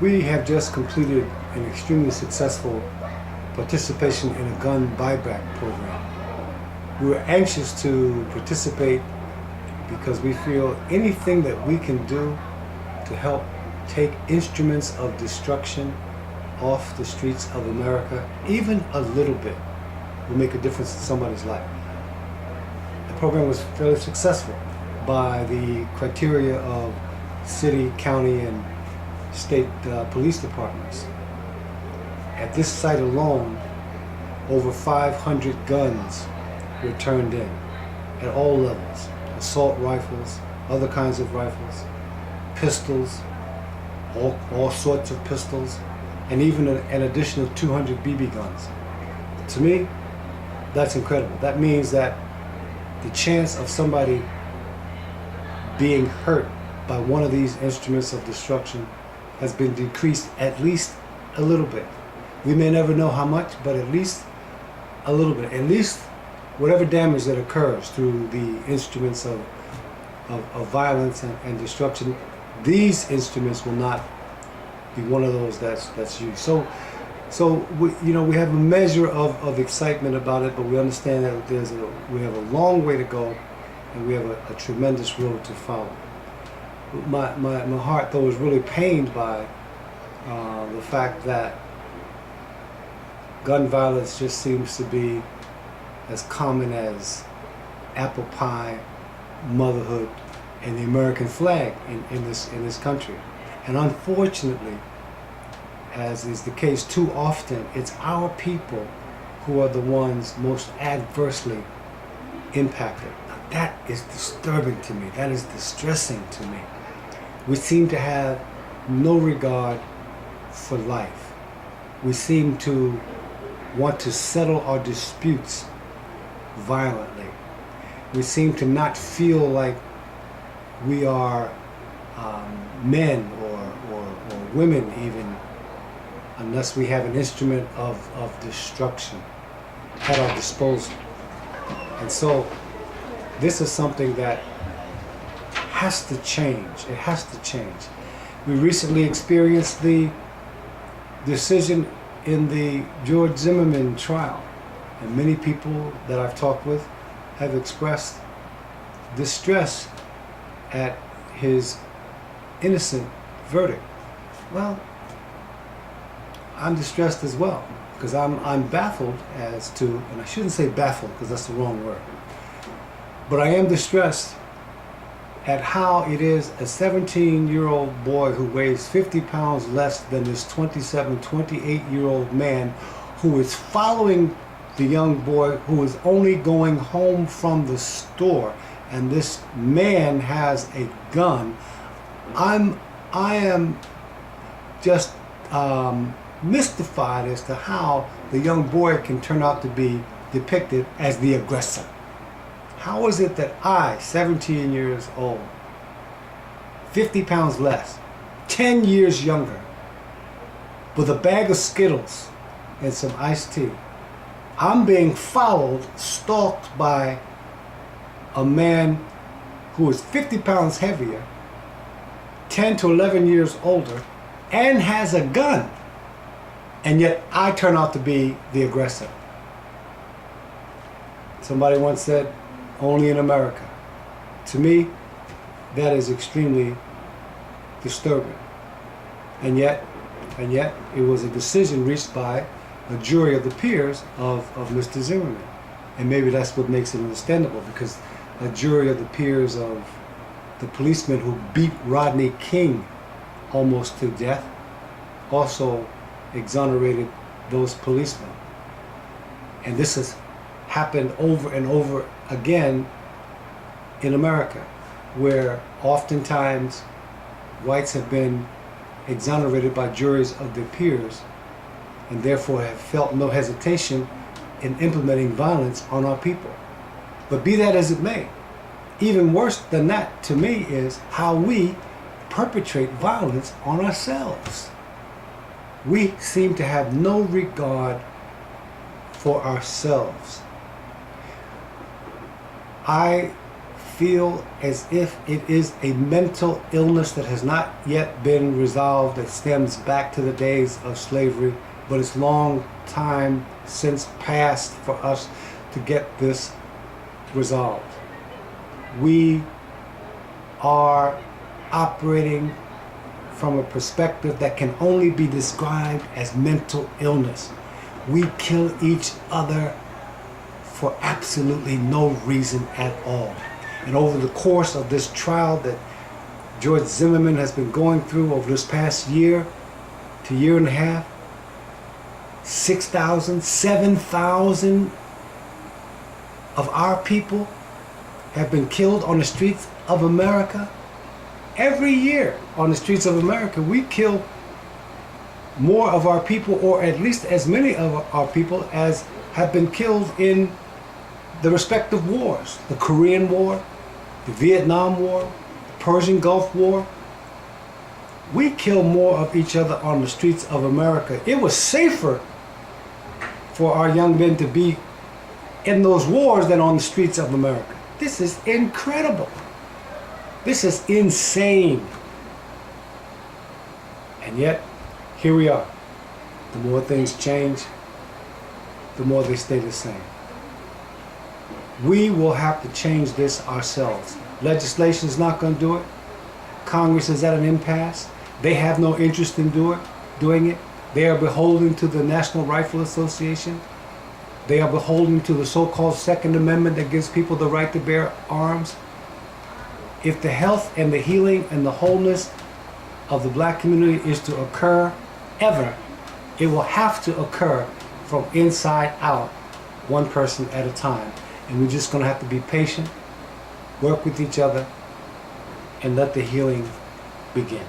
We have just completed an extremely successful participation in a gun buyback program. We were anxious to participate because we feel anything that we can do to help take instruments of destruction off the streets of America, even a little bit, will make a difference in somebody's life. The program was fairly successful by the criteria of city, county, and state police departments. At this site alone, over 500 guns were turned in at all levels. Assault rifles, other kinds of rifles, pistols, all sorts of pistols, and even an additional 200 BB guns. To me, that's incredible. That means that the chance of somebody being hurt by one of these instruments of destruction has been decreased at least a little bit. We may never know how much, but at least a little bit. At least whatever damage that occurs through the instruments of violence and destruction, these instruments will not be one of those that's used. So we have a measure of excitement about it, but we understand that we have a long way to go, and we have a tremendous road to follow. My heart, though, is really pained by the fact that gun violence just seems to be as common as apple pie, motherhood, and the American flag in this country. And unfortunately, as is the case too often, it's our people who are the ones most adversely impacted. Now, that is disturbing to me. That is distressing to me. We seem to have no regard for life. We seem to want to settle our disputes violently. We seem to not feel like we are men or women even, unless we have an instrument of destruction at our disposal. And so this is something that has to change. It has to change. We recently experienced the decision in the George Zimmerman trial, and many people that I've talked with have expressed distress at his innocent verdict. Well, I'm distressed as well, because I'm baffled as to, and I shouldn't say baffled because that's the wrong word, but I am distressed at how it is a 17-year-old boy who weighs 50 pounds less than this 27, 28-year-old man who is following the young boy who is only going home from the store, and this man has a gun. I am just mystified as to how the young boy can turn out to be depicted as the aggressor. How is it that I, 17 years old, 50 pounds less, 10 years younger, with a bag of Skittles and some iced tea, I'm being followed, stalked by a man who is 50 pounds heavier, 10 to 11 years older, and has a gun, and yet I turn out to be the aggressor. Somebody once said, only in America. To me, that is extremely disturbing. And yet, it was a decision reached by a jury of the peers of Mr. Zimmerman. And maybe that's what makes it understandable, because a jury of the peers of the policeman who beat Rodney King almost to death also exonerated those policemen. And this has happened over and over again in America, where oftentimes whites have been exonerated by juries of their peers and therefore have felt no hesitation in implementing violence on our people. But be that as it may, even worse than that to me is how we perpetrate violence on ourselves. We seem to have no regard for ourselves. I feel as if it is a mental illness that has not yet been resolved, that stems back to the days of slavery, but it's long time since past for us to get this resolved. We are operating from a perspective that can only be described as mental illness. We kill each other for absolutely no reason at all. And over the course of this trial that George Zimmerman has been going through over this past year to year and a half, 6,000, 7,000 of our people have been killed on the streets of America. Every year on the streets of America, we kill more of our people, or at least as many of our people as have been killed in the respective wars. The Korean War, the Vietnam War, the Persian Gulf War. We kill more of each other on the streets of America. It was safer for our young men to be in those wars than on the streets of America. This is incredible. This is insane. And yet, here we are. The more things change, the more they stay the same. We will have to change this ourselves. Legislation is not going to do it. Congress is at an impasse. They have no interest in doing it. They are beholden to the National Rifle Association. They are beholden to the so-called Second Amendment that gives people the right to bear arms. If the health and the healing and the wholeness of the black community is to occur ever, it will have to occur from inside out, one person at a time. And we're just going to have to be patient, work with each other, and let the healing begin.